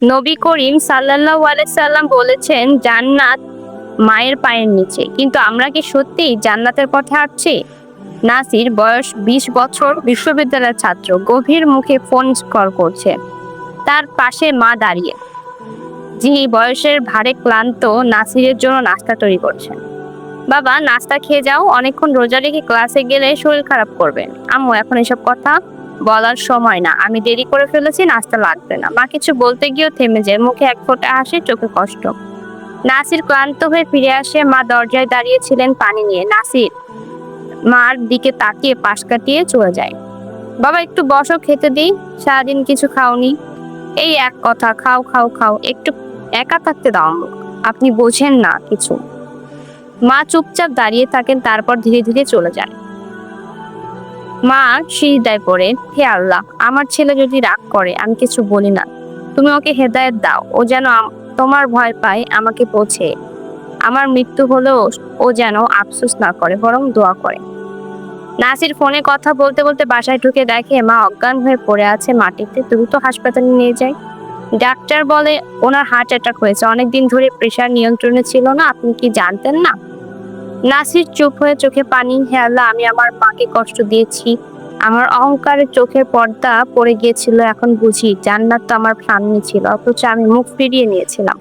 নবী করিম সাল্লাল্লাহু আলাইহি সাল্লাম বলেছেন জান্নাত মায়ের পায়ের নিচে। কিন্তু আমরা কি সত্যিই জান্নাতের পথে হাঁটছি? নাসির বয়স ২০ বছর, বিশ্ববিদ্যালয়ের ছাত্র, গভীর মুখে ফোন কল করছে। তার পাশে মা দাঁড়িয়ে। যিনি বয়সের ভারে ক্লান্ত নাসিরের জন্য নাস্তা তৈরি করছেন। বাবা, নাস্তা খেয়ে যাও, অনেকক্ষণ রোজা রেখে ক্লাসে গেলে শরীর খারাপ করবে। আম্মু, এখন এসব কথা বলার সময় না, আমি দেরি করে ফেলেছি, নাস্তা লাগবে না। মা কিছু বলতে গিয়েও থেমে যায়, মুখে এক ফোঁটা হাসি, চোখে কষ্ট। নাসির ক্লান্ত হয়ে ফিরে আসে। মা দরজায় দাঁড়িয়েছিলেন পানি নিয়ে। নাসির মার দিকে তাকিয়ে পাশ কাটিয়ে চলে যায়। বাবা, একটু বসো, খেতে দিই, সারাদিন কিছু খাওনি। এই এক কথা, খাও খাও খাও, একটু একা থাকতে দাও আম্মু, আপনি বোঝেন না কিছু। মা চুপচাপ দাঁড়িয়ে থাকেন, তারপর ধীরে ধীরে চলে যান। মা সিজদায় পড়ে, হে আল্লাহ, আমার ছেলে যদি রাগ করে, আমি কিছু বলি না, তুমি ওকে হেদায়েত দাও। ও যেন তোমার ভয় পায়, আমাকে বোঝে। আমার মৃত্যু হলেও ও যেন আফসোস না করে, বরং দোয়া করে। নাসির ফোনে কথা বলতে বলতে বাসায় ঢুকে দেখে মা অজ্ঞান হয়ে পড়ে আছে মাটিতে। দ্রুত হাসপাতালে নিয়ে যায়। ডাক্তার বলে ওনার হার্ট অ্যাটাক হয়েছে, অনেকদিন ধরে প্রেশার নিয়ন্ত্রণে ছিল না। আপনি কি জানতেন না? নাসির চুপ হয়ে চোখে পানি। হে আল্লাহ, আমি আমার মাকে কষ্ট দিয়েছি, আমার অহংকারের চোখের পর্দা পড়ে গিয়েছিল। এখন বুঝি জান্নাত তো আমার সামনে ছিল, অথচ আমি মুখ ফিরিয়ে নিয়েছিলাম।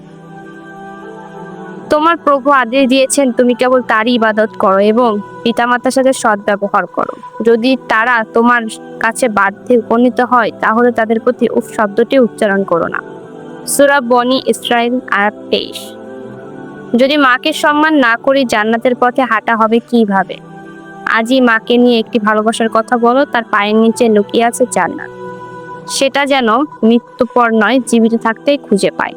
তোমার প্রভু আদেশ দিয়েছেন তুমি কেবল তারই ইবাদত করো এবং পিতামাতার সাথে সৎ ব্যবহার করো। যদি তারা তোমার কাছে বাধ্যে উপনীত হয়, তাহলে তাদের প্রতি উফ শব্দটি উচ্চারণ করো না। সূরা বনী ইসরাইল আয়াত ২৩। যদি মাকে সম্মান না করি, জান্নাতের পথে হাঁটা হবে কিভাবে? আজই মাকে নিয়ে একটি ভালোবাসার কথা বলো, তার পায়ের নিচে লুকিয়ে আছে জান্নাত। সেটা যেন মৃত্যুর পর নয়, জীবিত থাকতেই খুঁজে পায়।